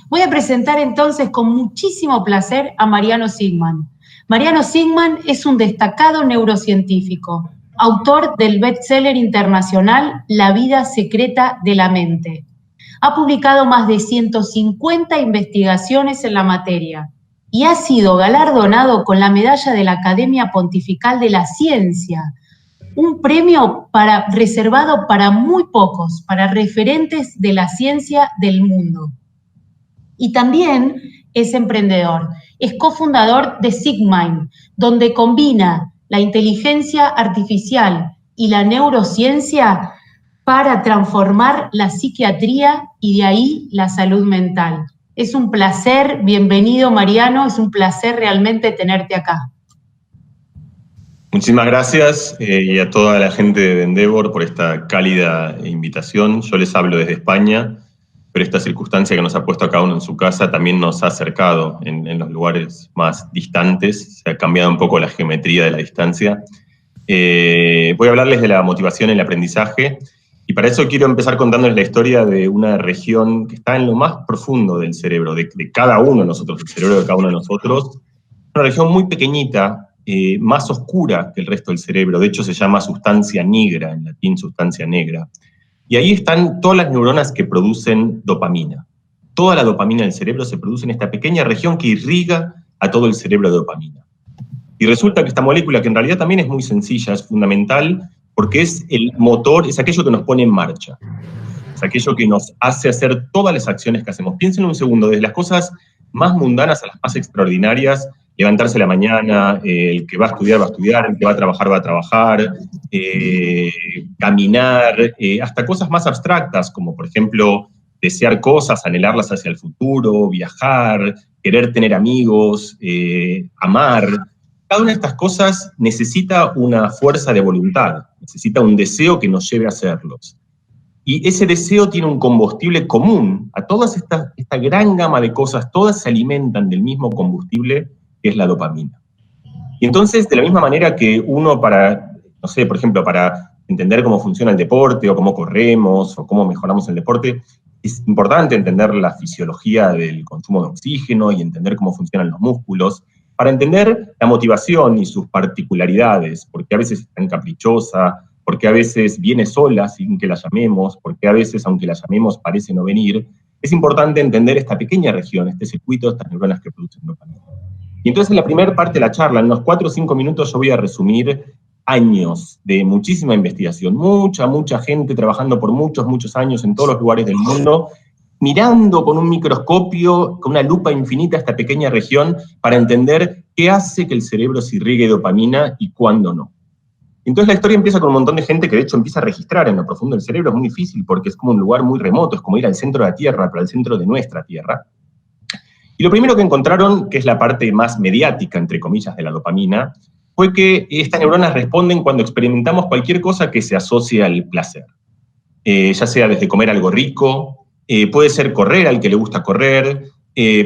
Voy a presentar entonces con muchísimo placer a Mariano Zygman. Mariano Zygman es un destacado neurocientífico, autor del bestseller internacional La vida secreta de la mente. Ha publicado más de 150 investigaciones en la materia y ha sido galardonado con la medalla de la Academia Pontifical de la Ciencia, un premio reservado para muy pocos, para referentes de la ciencia del mundo. Y también es emprendedor, es cofundador de Zygmind, donde combina la inteligencia artificial y la neurociencia para transformar la psiquiatría y de ahí la salud mental. Es un placer, bienvenido Mariano, es un placer realmente tenerte acá. Muchísimas gracias y a toda la gente de Endeavor por esta cálida invitación. Yo les hablo desde España, pero esta circunstancia que nos ha puesto a cada uno en su casa también nos ha acercado en los lugares más distantes. Se ha cambiado un poco la geometría de la distancia. Voy a hablarles de la motivación en el aprendizaje y para eso quiero empezar contándoles la historia de una región que está en lo más profundo del cerebro, de cada uno de nosotros, del cerebro de cada uno de nosotros. Una región muy pequeñita, más oscura que el resto del cerebro. De hecho, se llama sustancia nigra, en latín sustancia negra. Y ahí están todas las neuronas que producen dopamina. Toda la dopamina del cerebro se produce en esta pequeña región que irriga a todo el cerebro de dopamina. Y resulta que esta molécula, que en realidad también es muy sencilla, es fundamental, porque es el motor, es aquello que nos pone en marcha. Es aquello que nos hace hacer todas las acciones que hacemos. Piensen un segundo, desde las cosas más mundanas a las más extraordinarias, levantarse a la mañana, el que va a estudiar, el que va a trabajar, caminar, hasta cosas más abstractas, como por ejemplo desear cosas, anhelarlas hacia el futuro, viajar, querer tener amigos, amar. Cada una de estas cosas necesita una fuerza de voluntad, necesita un deseo que nos lleve a hacerlos. Y ese deseo tiene un combustible común a todas esta gran gama de cosas, todas se alimentan del mismo combustible, que es la dopamina. Y entonces, de la misma manera que uno para, no sé, por ejemplo, para entender cómo funciona el deporte, o cómo corremos, o cómo mejoramos el deporte, es importante entender la fisiología del consumo de oxígeno y entender cómo funcionan los músculos, para entender la motivación y sus particularidades, porque a veces es tan caprichosa, porque a veces viene sola sin que la llamemos, porque a veces, aunque la llamemos, parece no venir. Es importante entender esta pequeña región, este circuito, estas neuronas que producen dopamina. Y entonces en la primera parte de la charla, en unos 4 o 5 minutos, yo voy a resumir años de muchísima investigación, mucha gente trabajando por muchos años en todos los lugares del mundo, mirando con un microscopio, con una lupa infinita esta pequeña región para entender qué hace que el cerebro se irrigue de dopamina y cuándo no. Entonces la historia empieza con un montón de gente que de hecho empieza a registrar en lo profundo del cerebro. Es muy difícil porque es como un lugar muy remoto, es como ir al centro de la Tierra, pero al centro de nuestra Tierra. Y lo primero que encontraron, que es la parte más mediática, entre comillas, de la dopamina, fue que estas neuronas responden cuando experimentamos cualquier cosa que se asocie al placer. Ya sea desde comer algo rico, puede ser correr al que le gusta correr,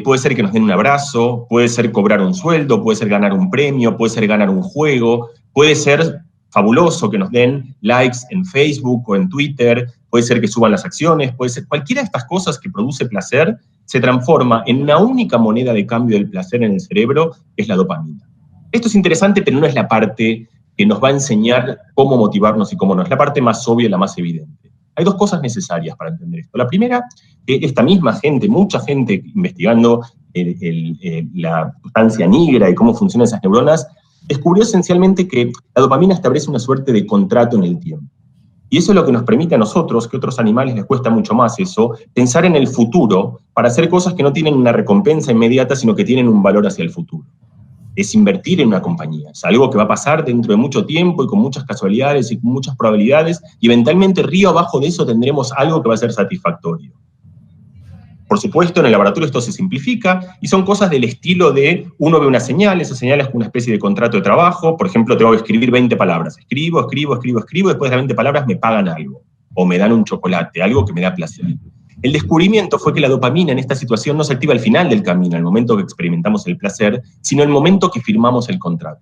puede ser que nos den un abrazo, puede ser cobrar un sueldo, puede ser ganar un premio, puede ser ganar un juego, puede ser fabuloso que nos den likes en Facebook o en Twitter, puede ser que suban las acciones, puede ser cualquiera de estas cosas que produce placer, se transforma en una única moneda de cambio del placer en el cerebro, que es la dopamina. Esto es interesante, pero no es la parte que nos va a enseñar cómo motivarnos y cómo no, es la parte más obvia y la más evidente. Hay 2 cosas necesarias para entender esto. La primera, esta misma gente, mucha gente investigando la sustancia negra y cómo funcionan esas neuronas, descubrió esencialmente que la dopamina establece una suerte de contrato en el tiempo. Y eso es lo que nos permite a nosotros, que a otros animales les cuesta mucho más eso, pensar en el futuro para hacer cosas que no tienen una recompensa inmediata, sino que tienen un valor hacia el futuro. Es invertir en una compañía, es algo que va a pasar dentro de mucho tiempo y con muchas casualidades y con muchas probabilidades, y eventualmente río abajo de eso tendremos algo que va a ser satisfactorio. Por supuesto, en el laboratorio esto se simplifica y son cosas del estilo de uno ve una señal, esa señal es una especie de contrato de trabajo. Por ejemplo, tengo que escribir 20 palabras. Escribo, después de las 20 palabras me pagan algo o me dan un chocolate, algo que me da placer. El descubrimiento fue que la dopamina en esta situación no se activa al final del camino, al momento que experimentamos el placer, sino al momento que firmamos el contrato.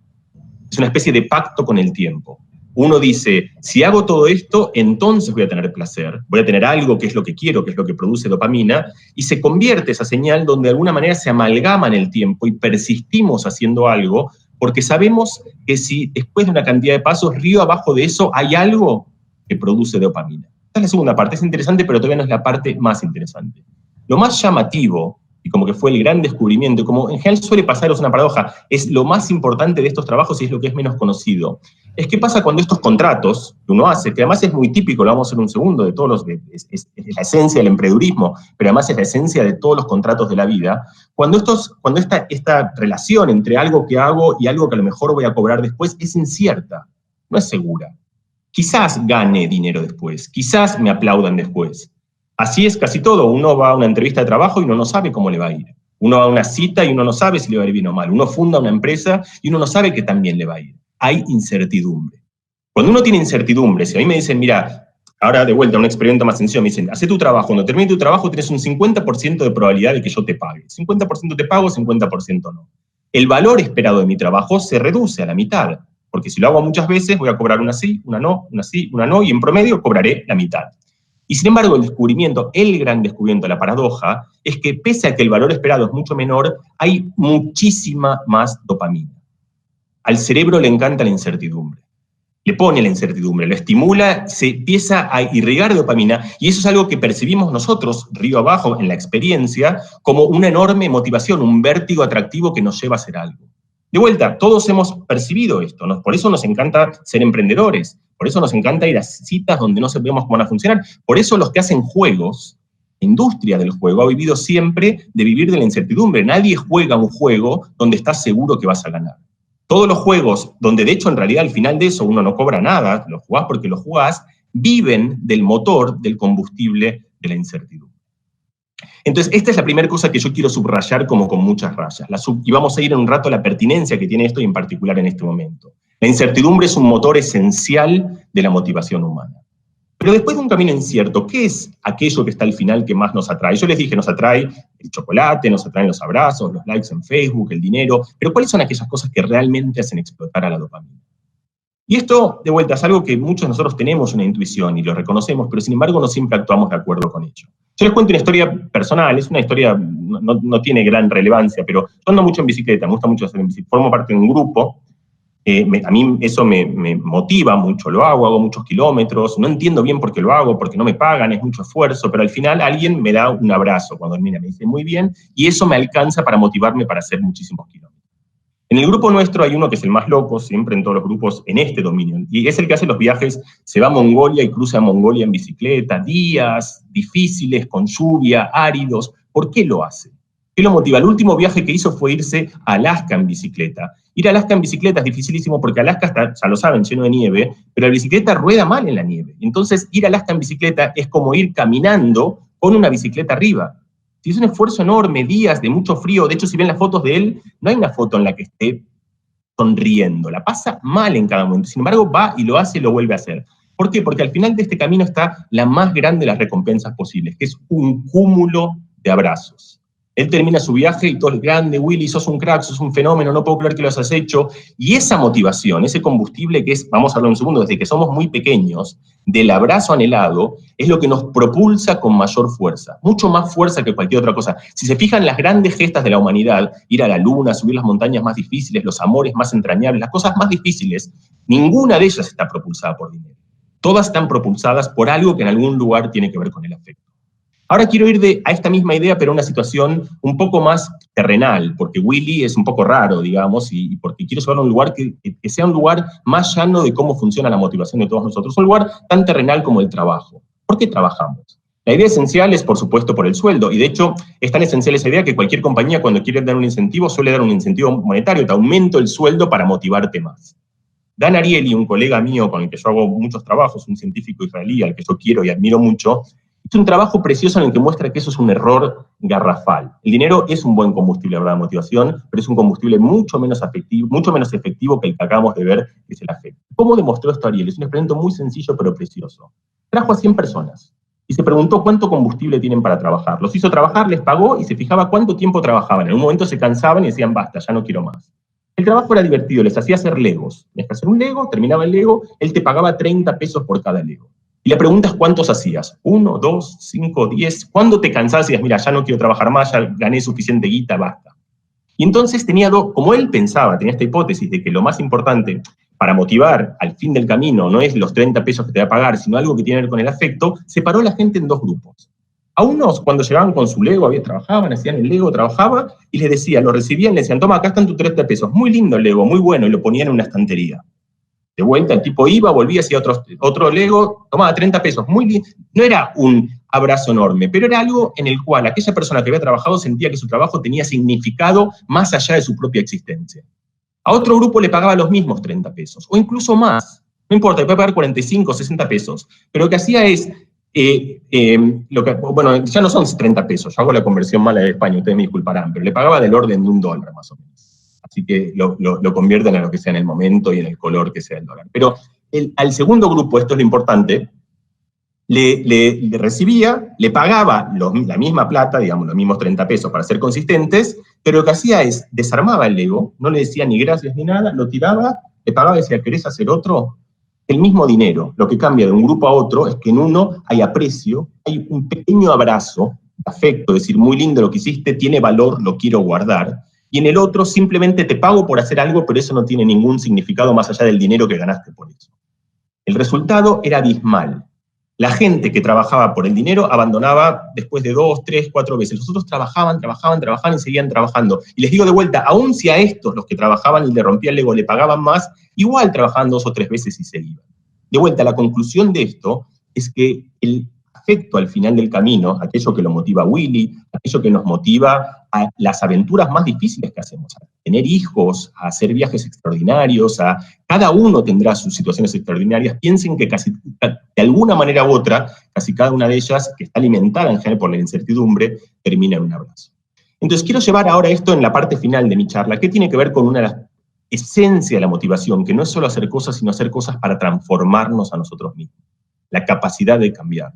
Es una especie de pacto con el tiempo. uno dice, si hago todo esto, entonces voy a tener placer, voy a tener algo que es lo que quiero, que es lo que produce dopamina, y se convierte esa señal donde de alguna manera se amalgama en el tiempo y persistimos haciendo algo, porque sabemos que si después de una cantidad de pasos, río abajo de eso, hay algo que produce dopamina. Esta es la segunda parte, es interesante, pero todavía no es la parte más interesante. Lo más llamativo, y como que fue el gran descubrimiento, como en general suele pasar, es una paradoja, es lo más importante de estos trabajos y es lo que es menos conocido. Es qué pasa cuando estos contratos que uno hace, que además es muy típico, lo vamos a hacer un segundo, de todos los, es la esencia del emprendedurismo, pero además es la esencia de todos los contratos de la vida, cuando esta relación entre algo que hago y algo que a lo mejor voy a cobrar después es incierta, no es segura. Quizás gane dinero después, quizás me aplaudan después. Así es casi todo, uno va a una entrevista de trabajo y uno no sabe cómo le va a ir. Uno va a una cita y uno no sabe si le va a ir bien o mal. Uno funda una empresa y uno no sabe que también le va a ir. Hay incertidumbre. Cuando uno tiene incertidumbre, si a mí me dicen, mira, ahora de vuelta un experimento más sencillo, me dicen, haz tu trabajo, cuando termine tu trabajo tienes un 50% de probabilidad de que yo te pague. 50% te pago, 50% no. El valor esperado de mi trabajo se reduce a la mitad, porque si lo hago muchas veces voy a cobrar una sí, una no, una sí, una no, y en promedio cobraré la mitad. Y sin embargo, el gran descubrimiento, la paradoja, es que pese a que el valor esperado es mucho menor, hay muchísima más dopamina. Al cerebro le encanta la incertidumbre. Le pone la incertidumbre, lo estimula, se empieza a irrigar dopamina, y eso es algo que percibimos nosotros, río abajo, en la experiencia, como una enorme motivación, un vértigo atractivo que nos lleva a hacer algo. De vuelta, todos hemos percibido esto, ¿no? Por eso nos encanta ser emprendedores, por eso nos encanta ir a citas donde no sabemos cómo van a funcionar, por eso los que hacen juegos, la industria del juego ha vivido siempre de vivir de la incertidumbre. Nadie juega un juego donde estás seguro que vas a ganar. Todos los juegos, donde de hecho en realidad al final de eso uno no cobra nada, lo jugás porque lo jugás, viven del motor, del combustible de la incertidumbre. Entonces, esta es la primera cosa que yo quiero subrayar como con muchas rayas. Y vamos a ir en un rato a la pertinencia que tiene esto y en particular en este momento. La incertidumbre es un motor esencial de la motivación humana. Pero después de un camino incierto, ¿qué es aquello que está al final que más nos atrae? Yo les dije, nos atrae el chocolate, nos atraen los abrazos, los likes en Facebook, el dinero, pero ¿cuáles son aquellas cosas que realmente hacen explotar a la dopamina? Y esto, de vuelta, es algo que muchos de nosotros tenemos una intuición y lo reconocemos, pero sin embargo no siempre actuamos de acuerdo con ello. Yo les cuento una historia personal, es una historia, no tiene gran relevancia, pero yo ando mucho en bicicleta, me gusta mucho hacer en bicicleta, formo parte de un grupo, a mí eso me motiva mucho, lo hago muchos kilómetros, no entiendo bien por qué lo hago, porque no me pagan, es mucho esfuerzo, pero al final alguien me da un abrazo cuando termina, me dice muy bien, y eso me alcanza para motivarme para hacer muchísimos kilómetros. En el grupo nuestro hay uno que es el más loco, siempre en todos los grupos, en este dominio, y es el que hace los viajes, se va a Mongolia y cruza a Mongolia en bicicleta, días difíciles, con lluvia, áridos. ¿Por qué lo hace? ¿Qué lo motiva? El último viaje que hizo fue irse a Alaska en bicicleta. Ir a Alaska en bicicleta es dificilísimo porque Alaska está, ya lo saben, lleno de nieve, pero la bicicleta rueda mal en la nieve. Entonces, ir a Alaska en bicicleta es como ir caminando con una bicicleta arriba. Es un esfuerzo enorme, días de mucho frío. De hecho, si ven las fotos de él, no hay una foto en la que esté sonriendo. La pasa mal en cada momento. Sin embargo, va y lo hace y lo vuelve a hacer. ¿Por qué? Porque al final de este camino está la más grande de las recompensas posibles, que es un cúmulo de abrazos. Él termina su viaje y todo es grande, Willy, sos un crack, sos un fenómeno, no puedo creer que lo hayas hecho. Y esa motivación, ese combustible que es, vamos a hablar un segundo, desde que somos muy pequeños, del abrazo anhelado, es lo que nos propulsa con mayor fuerza, mucho más fuerza que cualquier otra cosa. Si se fijan las grandes gestas de la humanidad, ir a la luna, subir las montañas más difíciles, los amores más entrañables, las cosas más difíciles, ninguna de ellas está propulsada por dinero. Todas están propulsadas por algo que en algún lugar tiene que ver con el afecto. Ahora quiero ir a esta misma idea, pero a una situación un poco más terrenal, porque Willy es un poco raro, digamos, y porque quiero llevarlo a un lugar que sea un lugar más llano de cómo funciona la motivación de todos nosotros, un lugar tan terrenal como el trabajo. ¿Por qué trabajamos? La idea esencial es, por supuesto, por el sueldo, y de hecho es tan esencial esa idea que cualquier compañía cuando quiere dar un incentivo suele dar un incentivo monetario, te aumento el sueldo para motivarte más. Dan Ariely, un colega mío con el que yo hago muchos trabajos, un científico israelí al que yo quiero y admiro mucho, es un trabajo precioso en el que muestra que eso es un error garrafal. El dinero es un buen combustible para la motivación, pero es un combustible mucho menos efectivo que el que acabamos de ver, que es el afecto. ¿Cómo demostró esto Ariely? Es un experimento muy sencillo pero precioso. Trajo a 100 personas y se preguntó cuánto combustible tienen para trabajar. Los hizo trabajar, les pagó y se fijaba cuánto tiempo trabajaban. En un momento se cansaban y decían, basta, ya no quiero más. El trabajo era divertido, les hacía hacer legos. Tenías que hacer un lego, terminaba el lego, él te pagaba 30 pesos por cada lego. Y le preguntas cuántos hacías. 1, 2, 5, 10. ¿Cuándo te cansabas y decías, mira, ya no quiero trabajar más, ya gané suficiente guita, basta? Y entonces como él pensaba, tenía esta hipótesis de que lo más importante para motivar al fin del camino no es los 30 pesos que te va a pagar, sino algo que tiene que ver con el afecto, separó a la gente en 2 grupos. A unos, cuando llegaban con su Lego, trabajaban, hacían el Lego, trabajaba, y les decía, lo recibían, le decían, toma, acá están tus 30 pesos, muy lindo el Lego, muy bueno, y lo ponían en una estantería. De vuelta, el tipo iba, volvía, hacía otro Lego, tomaba 30 pesos, muy lindo. No era un abrazo enorme, pero era algo en el cual aquella persona que había trabajado sentía que su trabajo tenía significado más allá de su propia existencia. A otro grupo le pagaba los mismos 30 pesos, o incluso más. No importa, le puede pagar 45, 60 pesos. Pero lo que hacía es, bueno, ya no son 30 pesos, yo hago la conversión mala de España, ustedes me disculparán, pero le pagaba del orden de $1 más o menos. Así que lo convierten a lo que sea en el momento y en el color que sea el dólar. Pero al segundo grupo, esto es lo importante, le recibía, le pagaba la misma plata, digamos, los mismos 30 pesos para ser consistentes, pero lo que hacía es, desarmaba el Lego, no le decía ni gracias ni nada, lo tiraba, le pagaba y decía, ¿querés hacer otro? El mismo dinero. Lo que cambia de un grupo a otro es que en uno hay aprecio, hay un pequeño abrazo, afecto, es decir, muy lindo lo que hiciste, tiene valor, lo quiero guardar, y en el otro simplemente te pago por hacer algo, pero eso no tiene ningún significado más allá del dinero que ganaste por eso. El resultado era abismal. La gente que trabajaba por el dinero abandonaba después de 2, 3, 4 veces. Los otros trabajaban y seguían trabajando. Y les digo de vuelta, aun si a estos, los que trabajaban y le rompían el ego, le pagaban más, igual trabajaban 2 o 3 veces y se iban. De vuelta, la conclusión de esto es que el afecto al final del camino, aquello que lo motiva a Willy, aquello que nos motiva a las aventuras más difíciles que hacemos, a tener hijos, a hacer viajes extraordinarios, cada uno tendrá sus situaciones extraordinarias. Piensen que de alguna manera u otra, casi cada una de ellas, que está alimentada en general por la incertidumbre, termina en un abrazo. Entonces quiero llevar ahora esto en la parte final de mi charla, que tiene que ver con una de las esencias de la motivación, que no es solo hacer cosas, sino hacer cosas para transformarnos a nosotros mismos, la capacidad de cambiar.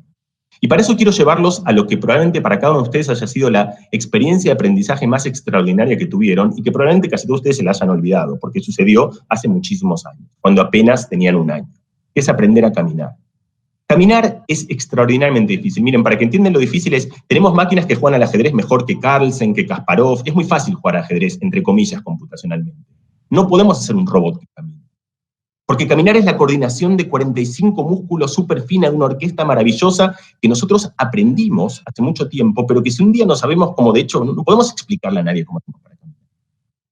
Y para eso quiero llevarlos a lo que probablemente para cada uno de ustedes haya sido la experiencia de aprendizaje más extraordinaria que tuvieron y que probablemente casi todos ustedes se la hayan olvidado, porque sucedió hace muchísimos años, cuando apenas tenían 1 año, que es aprender a caminar. Caminar es extraordinariamente difícil. Miren, para que entiendan lo difícil es, tenemos máquinas que juegan al ajedrez mejor que Carlsen, que Kasparov. Es muy fácil jugar al ajedrez, entre comillas, computacionalmente. No podemos hacer un robot que camine. Porque caminar es la coordinación de 45 músculos súper fina de una orquesta maravillosa que nosotros aprendimos hace mucho tiempo, pero que si un día no sabemos cómo, de hecho, no podemos explicarle a nadie cómo hacemos para caminar.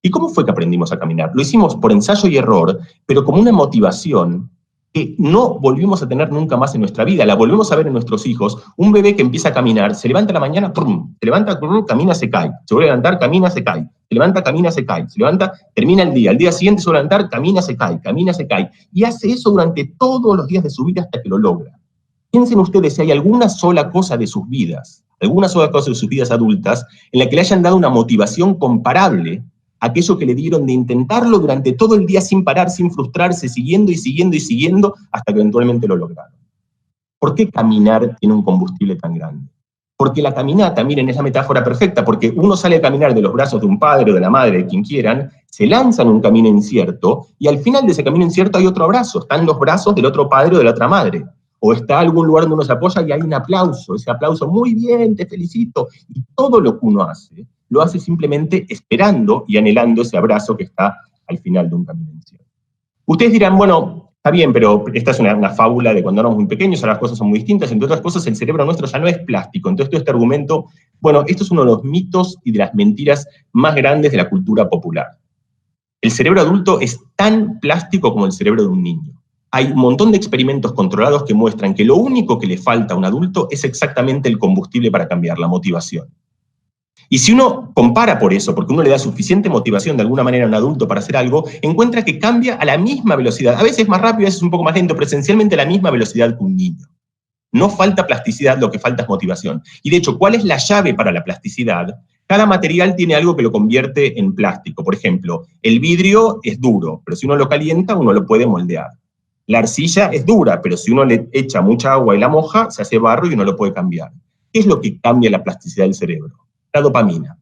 ¿Y cómo fue que aprendimos a caminar? Lo hicimos por ensayo y error, pero como una motivación que no volvimos a tener nunca más en nuestra vida. La volvemos a ver en nuestros hijos. Un bebé que empieza a caminar, se levanta a la mañana, ¡prum! Se levanta, camina, se cae. Se vuelve a levantar, camina, se cae. Se levanta, camina, se cae. Se levanta, termina el día. Al día siguiente se vuelve a levantar, camina, se cae. Camina, se cae. Y hace eso durante todos los días de su vida hasta que lo logra. Piensen ustedes si hay alguna sola cosa de sus vidas, alguna sola cosa de sus vidas adultas, en la que le hayan dado una motivación comparable a aquello que le dieron de intentarlo durante todo el día sin parar, sin frustrarse, siguiendo y siguiendo y siguiendo, hasta que eventualmente lo lograron. ¿Por qué caminar tiene un combustible tan grande? Porque la caminata, miren, es la metáfora perfecta, porque uno sale a caminar de los brazos de un padre o de la madre, de quien quieran, se lanza en un camino incierto, y al final de ese camino incierto hay otro abrazo, están los brazos del otro padre o de la otra madre. O está algún lugar donde uno se apoya y hay un aplauso, ese aplauso, muy bien, te felicito. Y todo lo que uno hace, lo hace simplemente esperando y anhelando ese abrazo que está al final de un camino incierto. Ustedes dirán, bueno, está bien, pero esta es una fábula de cuando éramos muy pequeños, ahora las cosas son muy distintas, entre otras cosas el cerebro nuestro ya no es plástico. Entonces todo este argumento, bueno, esto es uno de los mitos y de las mentiras más grandes de la cultura popular. El cerebro adulto es tan plástico como el cerebro de un niño. Hay un montón de experimentos controlados que muestran que lo único que le falta a un adulto es exactamente el combustible para cambiar, la motivación. Y si uno compara por eso, porque uno le da suficiente motivación de alguna manera a un adulto para hacer algo, encuentra que cambia a la misma velocidad. A veces más rápido, a veces un poco más lento, pero esencialmente a la misma velocidad que un niño. No falta plasticidad, lo que falta es motivación. Y de hecho, ¿cuál es la llave para la plasticidad? Cada material tiene algo que lo convierte en plástico. Por ejemplo, el vidrio es duro, pero si uno lo calienta, uno lo puede moldear. La arcilla es dura, pero si uno le echa mucha agua y la moja, se hace barro y uno lo puede cambiar. ¿Qué es lo que cambia la plasticidad del cerebro? La dopamina.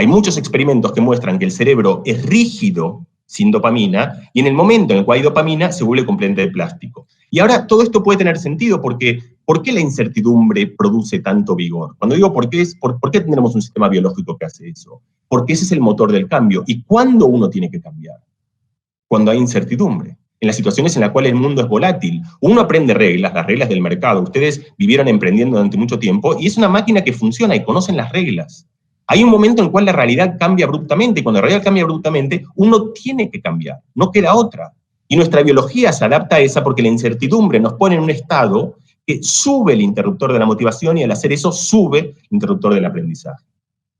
Hay muchos experimentos que muestran que el cerebro es rígido sin dopamina, y en el momento en el cual hay dopamina se vuelve completamente de plástico. Y ahora todo esto puede tener sentido porque ¿por qué la incertidumbre produce tanto vigor? Cuando digo por qué, ¿por qué tenemos un sistema biológico que hace eso? Porque ese es el motor del cambio. ¿Y cuándo uno tiene que cambiar? Cuando hay incertidumbre. En las situaciones en las cuales el mundo es volátil. Uno aprende reglas, las reglas del mercado. Ustedes vivieron emprendiendo durante mucho tiempo y es una máquina que funciona y conocen las reglas. Hay un momento en el cual la realidad cambia abruptamente, y cuando la realidad cambia abruptamente, uno tiene que cambiar, no queda otra. Y nuestra biología se adapta a esa porque la incertidumbre nos pone en un estado que sube el interruptor de la motivación, y al hacer eso sube el interruptor del aprendizaje.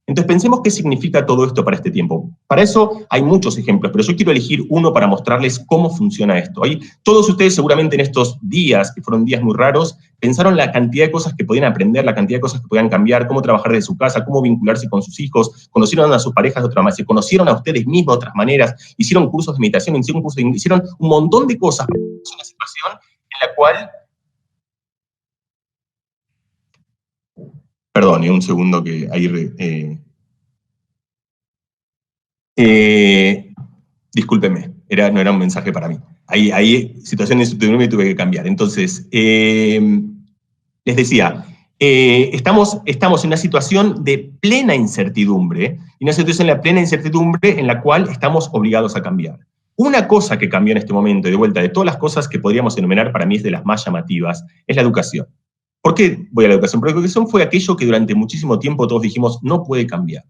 Entonces pensemos qué significa todo esto para este tiempo. Para eso hay muchos ejemplos, pero yo quiero elegir uno para mostrarles cómo funciona esto. Todos ustedes seguramente en estos días, que fueron días muy raros, pensaron la cantidad de cosas que podían aprender, la cantidad de cosas que podían cambiar, cómo trabajar desde su casa, cómo vincularse con sus hijos, conocieron a sus parejas de otra manera, se conocieron a ustedes mismos de otras maneras, hicieron cursos de meditación, hicieron un montón de cosas. Es una situación en la cual... Perdón, un segundo que ahí... discúlpeme, no era un mensaje para mí. Hay situaciones de incertidumbre que tuve que cambiar. Entonces, les decía, estamos en una situación de plena incertidumbre, y una situación de plena incertidumbre en la cual estamos obligados a cambiar. Una cosa que cambió en este momento, y de vuelta, de todas las cosas que podríamos enumerar, para mí es de las más llamativas, es la educación. ¿Por qué voy a la educación? Porque la educación fue aquello que durante muchísimo tiempo todos dijimos, no puede cambiar.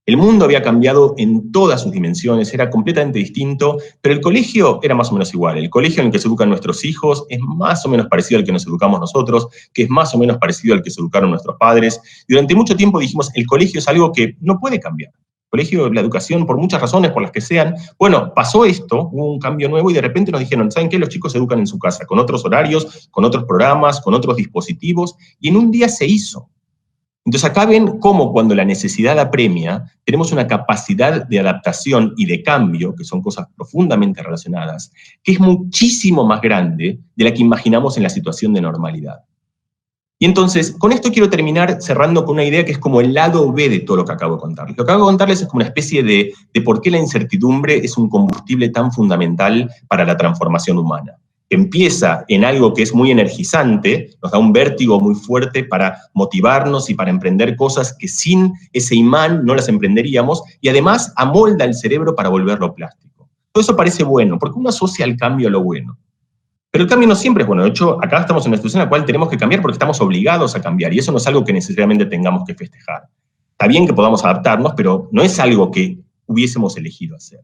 El mundo había cambiado en todas sus dimensiones, era completamente distinto, pero el colegio era más o menos igual. El colegio en el que se educan nuestros hijos es más o menos parecido al que nos educamos nosotros, que es más o menos parecido al que se educaron nuestros padres. Y durante mucho tiempo dijimos, el colegio es algo que no puede cambiar. El colegio, la educación, por muchas razones, por las que sean. Bueno, pasó esto, hubo un cambio nuevo y de repente nos dijeron, ¿saben qué? Los chicos se educan en su casa, con otros horarios, con otros programas, con otros dispositivos, y en un día se hizo. Entonces acá ven cómo cuando la necesidad apremia, tenemos una capacidad de adaptación y de cambio, que son cosas profundamente relacionadas, que es muchísimo más grande de la que imaginamos en la situación de normalidad. Y entonces, con esto quiero terminar cerrando con una idea que es como el lado B de todo lo que acabo de contarles. Lo que acabo de contarles es como una especie de por qué la incertidumbre es un combustible tan fundamental para la transformación humana. Empieza en algo que es muy energizante, nos da un vértigo muy fuerte para motivarnos y para emprender cosas que sin ese imán no las emprenderíamos, y además amolda el cerebro para volverlo plástico. Todo eso parece bueno, porque uno asocia el cambio a lo bueno. Pero el cambio no siempre es bueno. De hecho, acá estamos en una situación en la cual tenemos que cambiar porque estamos obligados a cambiar, y eso no es algo que necesariamente tengamos que festejar. Está bien que podamos adaptarnos, pero no es algo que hubiésemos elegido hacer.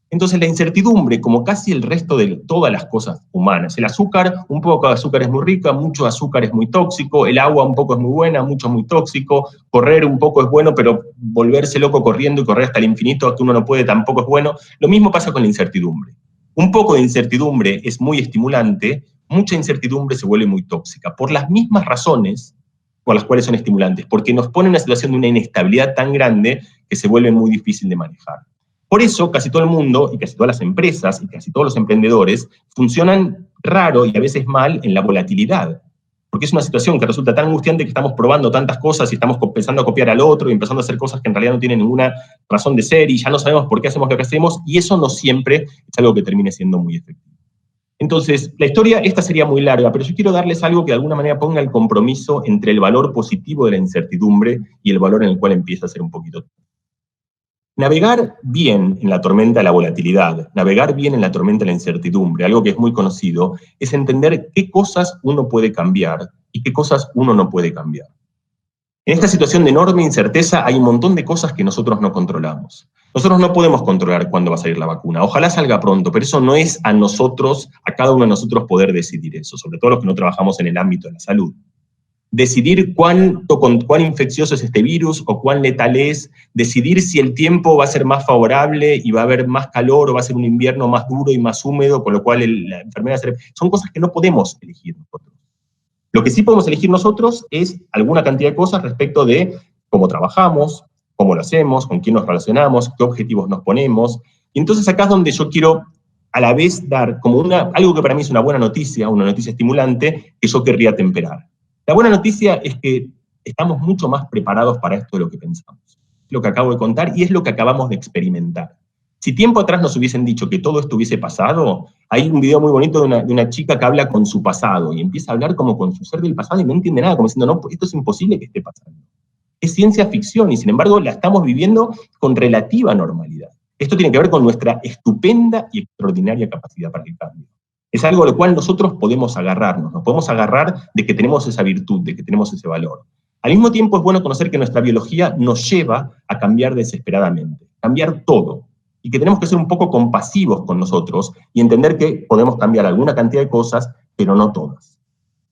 Entonces la incertidumbre, como casi el resto de todas las cosas humanas, el azúcar, un poco de azúcar es muy rica, mucho azúcar es muy tóxico, el agua un poco es muy buena, mucho es muy tóxico, correr un poco es bueno, pero volverse loco corriendo y correr hasta el infinito que uno no puede tampoco es bueno. Lo mismo pasa con la incertidumbre. Un poco de incertidumbre es muy estimulante, mucha incertidumbre se vuelve muy tóxica, por las mismas razones por las cuales son estimulantes, porque nos pone en una situación de una inestabilidad tan grande que se vuelve muy difícil de manejar. Por eso casi todo el mundo, y casi todas las empresas, y casi todos los emprendedores, funcionan raro y a veces mal en la volatilidad. Porque es una situación que resulta tan angustiante que estamos probando tantas cosas y estamos empezando a copiar al otro y empezando a hacer cosas que en realidad no tienen ninguna razón de ser y ya no sabemos por qué hacemos lo que hacemos, y eso no siempre es algo que termine siendo muy efectivo. Entonces, la historia, esta sería muy larga, pero yo quiero darles algo que de alguna manera ponga el compromiso entre el valor positivo de la incertidumbre y el valor en el cual empieza a ser un poquito. Navegar bien en la tormenta de la volatilidad, navegar bien en la tormenta de la incertidumbre, algo que es muy conocido, es entender qué cosas uno puede cambiar y qué cosas uno no puede cambiar. En esta situación de enorme incerteza hay un montón de cosas que nosotros no controlamos. Nosotros no podemos controlar cuándo va a salir la vacuna. Ojalá salga pronto, pero eso no es a nosotros, a cada uno de nosotros poder decidir eso, sobre todo los que no trabajamos en el ámbito de la salud. Decidir cuán infeccioso es este virus o cuán letal es, decidir si el tiempo va a ser más favorable y va a haber más calor o va a ser un invierno más duro y más húmedo, con lo cual la enfermedad son cosas que no podemos elegir nosotros. Lo que sí podemos elegir nosotros es alguna cantidad de cosas respecto de cómo trabajamos, cómo lo hacemos, con quién nos relacionamos, qué objetivos nos ponemos. Y entonces acá es donde yo quiero a la vez dar como algo que para mí es una buena noticia, una noticia estimulante, que yo querría temperar. La buena noticia es que estamos mucho más preparados para esto de lo que pensamos. lo que acabo de contar y es lo que acabamos de experimentar. Si tiempo atrás nos hubiesen dicho que todo esto hubiese pasado, hay un video muy bonito de una chica que habla con su pasado y empieza a hablar como con su ser del pasado y no entiende nada, como diciendo, no, esto es imposible que esté pasando. Es ciencia ficción y sin embargo la estamos viviendo con relativa normalidad. Esto tiene que ver con nuestra estupenda y extraordinaria capacidad para el cambio. Es algo a lo cual nosotros podemos agarrarnos, nos podemos agarrar de que tenemos esa virtud, de que tenemos ese valor. Al mismo tiempo es bueno conocer que nuestra biología nos lleva a cambiar desesperadamente, cambiar todo, y que tenemos que ser un poco compasivos con nosotros y entender que podemos cambiar alguna cantidad de cosas, pero no todas.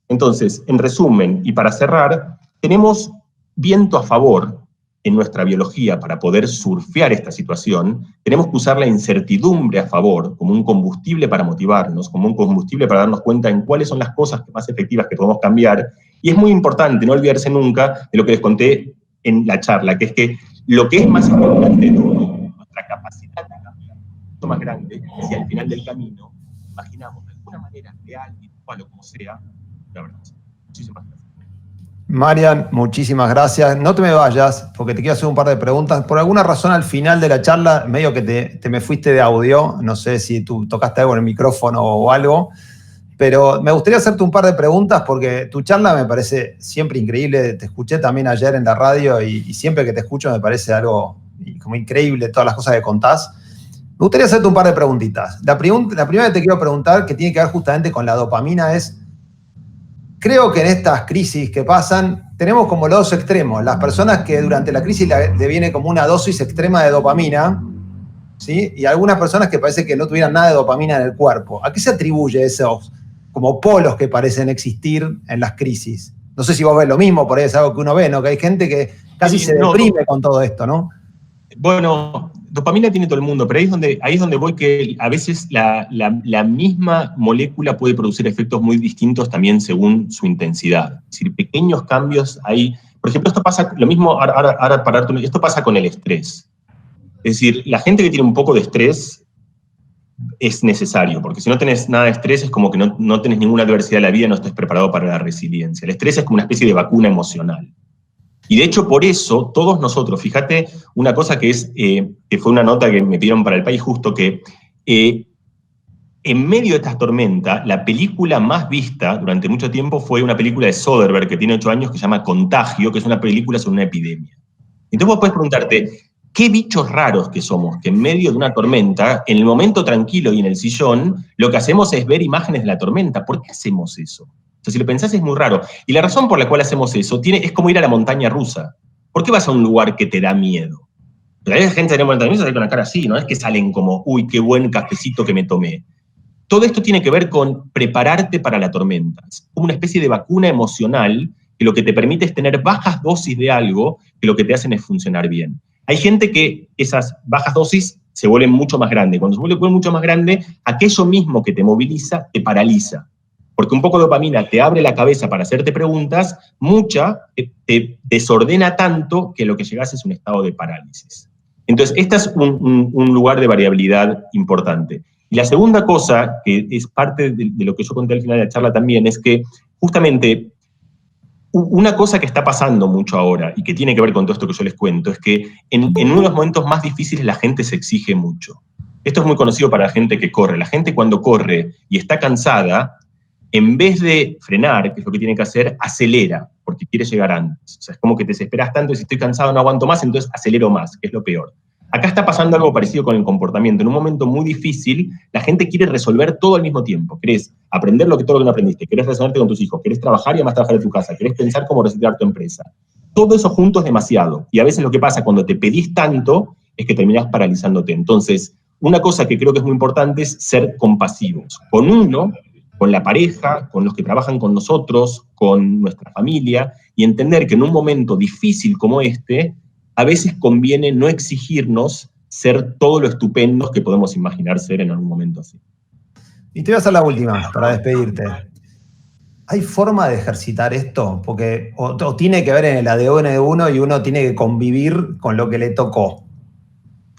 Entonces, en resumen, y para cerrar, tenemos viento a favor en nuestra biología para poder surfear esta situación, tenemos que usar la incertidumbre a favor como un combustible para motivarnos, como un combustible para darnos cuenta en cuáles son las cosas más efectivas que podemos cambiar. Y es muy importante no olvidarse nunca de lo que les conté en la charla, que es que lo que es más importante de todo, nuestra capacidad de cambiar, mucho más grande, si al final del camino imaginamos de alguna manera real, virtual o como sea, la verdad. Muchísimas gracias. Marian, muchísimas gracias. No te me vayas, porque te quiero hacer un par de preguntas. Por alguna razón, al final de la charla, medio que te me fuiste de audio. No sé si tú tocaste algo en el micrófono o algo, pero me gustaría hacerte un par de preguntas porque tu charla me parece siempre increíble. Te escuché también ayer en la radio y siempre que te escucho me parece algo como increíble todas las cosas que contás. Me gustaría hacerte un par de preguntitas. La primera que te quiero preguntar, que tiene que ver justamente con la dopamina, es... Creo que en estas crisis que pasan, tenemos como los dos extremos. Las personas que durante la crisis le viene como una dosis extrema de dopamina, ¿sí? Y algunas personas que parece que no tuvieran nada de dopamina en el cuerpo. ¿A qué se atribuye esos como polos que parecen existir en las crisis? No sé si vos ves lo mismo, por ahí es algo que uno ve, ¿no? Que hay gente que casi se deprime con todo esto, ¿no? Bueno, dopamina tiene todo el mundo, pero ahí es donde voy, que a veces la misma molécula puede producir efectos muy distintos también según su intensidad. Es decir, pequeños cambios hay. Por ejemplo, esto pasa, lo mismo, esto pasa con el estrés. Es decir, la gente que tiene un poco de estrés es necesario, porque si no tenés nada de estrés es como que no tenés ninguna adversidad en la vida, no estás preparado para la resiliencia. El estrés es como una especie de vacuna emocional. Y de hecho, por eso, todos nosotros, fíjate, una cosa que fue una nota que me pidieron para El País justo, que en medio de esta tormenta, la película más vista durante mucho tiempo fue una película de Soderbergh, que tiene 8 años, que se llama Contagio, que es una película sobre una epidemia. Entonces vos podés preguntarte, ¿qué bichos raros que somos? Que en medio de una tormenta, en el momento tranquilo y en el sillón, lo que hacemos es ver imágenes de la tormenta. ¿Por qué hacemos eso? O sea, si lo pensás es muy raro. Y la razón por la cual hacemos eso es como ir a la montaña rusa. ¿Por qué vas a un lugar que te da miedo? La gente sale a la montaña rusa sale con la cara así, no es que salen como, uy, qué buen cafecito que me tomé. Todo esto tiene que ver con prepararte para la tormenta. Es como una especie de vacuna emocional que lo que te permite es tener bajas dosis de algo que lo que te hacen es funcionar bien. Hay gente que esas bajas dosis se vuelven mucho más grandes. Cuando se vuelven mucho más grandes, aquello mismo que te moviliza te paraliza. Porque un poco de dopamina te abre la cabeza para hacerte preguntas, mucha te desordena tanto que lo que llegas es un estado de parálisis. Entonces, este es un lugar de variabilidad importante. Y la segunda cosa, que es parte de lo que yo conté al final de la charla también, es que justamente una cosa que está pasando mucho ahora y que tiene que ver con todo esto que yo les cuento es que en uno de los momentos más difíciles la gente se exige mucho. Esto es muy conocido para la gente que corre. La gente cuando corre y está cansada, en vez de frenar, que es lo que tiene que hacer, acelera, porque quiere llegar antes. O sea, es como que te desesperas tanto y si estoy cansado no aguanto más, entonces acelero más, que es lo peor. Acá está pasando algo parecido con el comportamiento. En un momento muy difícil, la gente quiere resolver todo al mismo tiempo. Querés aprender todo lo que no aprendiste, querés relacionarte con tus hijos, querés trabajar y además trabajar en tu casa, querés pensar cómo resetear tu empresa. Todo eso junto es demasiado. Y a veces lo que pasa cuando te pedís tanto es que terminás paralizándote. Entonces, una cosa que creo que es muy importante es ser compasivos. Con uno, con la pareja, con los que trabajan con nosotros, con nuestra familia, y entender que en un momento difícil como este, a veces conviene no exigirnos ser todo lo estupendos que podemos imaginar ser en algún momento así. Y te voy a hacer la última para despedirte. ¿Hay forma de ejercitar esto? Porque o tiene que ver en el ADN de uno y uno tiene que convivir con lo que le tocó.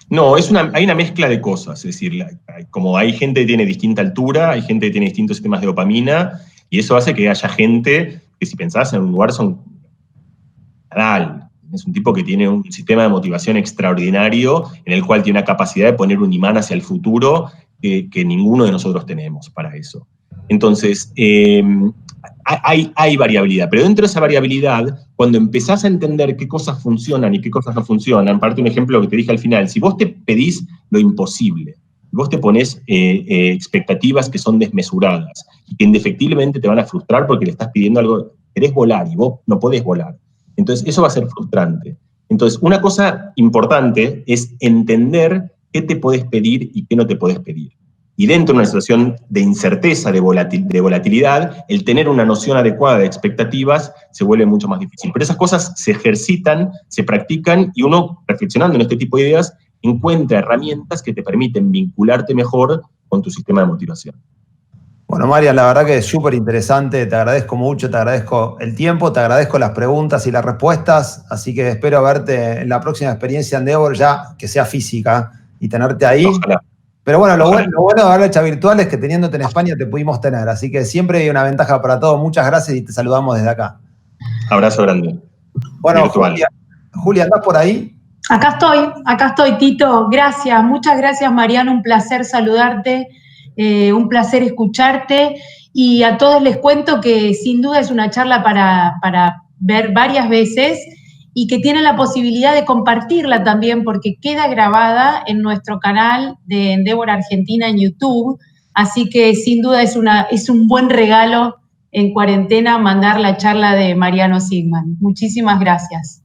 No, hay una mezcla de cosas, es decir, como hay gente que tiene distinta altura, hay gente que tiene distintos sistemas de dopamina, y eso hace que haya gente que si pensás en un lugar son Nadal, Es un tipo que tiene un sistema de motivación extraordinario en el cual tiene una capacidad de poner un imán hacia el futuro que ninguno de nosotros tenemos para eso. Entonces, hay variabilidad, pero dentro de esa variabilidad, cuando empezás a entender qué cosas funcionan y qué cosas no funcionan, parte un ejemplo que te dije al final, si vos te pedís lo imposible, vos te ponés expectativas que son desmesuradas y que indefectiblemente te van a frustrar porque le estás pidiendo algo, querés volar y vos no podés volar. Entonces, eso va a ser frustrante. Entonces, una cosa importante es entender qué te podés pedir y qué no te podés pedir. Y dentro de una situación de incerteza, de volatilidad, el tener una noción adecuada de expectativas se vuelve mucho más difícil. Pero esas cosas se ejercitan, se practican, y uno, reflexionando en este tipo de ideas, encuentra herramientas que te permiten vincularte mejor con tu sistema de motivación. Bueno, Marian, la verdad que es súper interesante, te agradezco mucho, te agradezco el tiempo, te agradezco las preguntas y las respuestas, así que espero verte en la próxima experiencia Endeavor, ya que sea física, y tenerte ahí. Ojalá. Pero bueno, lo bueno de haber hecho virtual es que teniéndote en España te pudimos tener, así que siempre hay una ventaja para todos. Muchas gracias y te saludamos desde acá. Abrazo grande. Bueno, Julia, ¿andás por ahí? Acá estoy, Tito. Gracias, muchas gracias, Mariano. Un placer saludarte, un placer escucharte. Y a todos les cuento que sin duda es una charla para ver varias veces y que tienen la posibilidad de compartirla también porque queda grabada en nuestro canal de Endeavor Argentina en YouTube. Así que sin duda es un buen regalo en cuarentena mandar la charla de Mariano Sigman. Muchísimas gracias.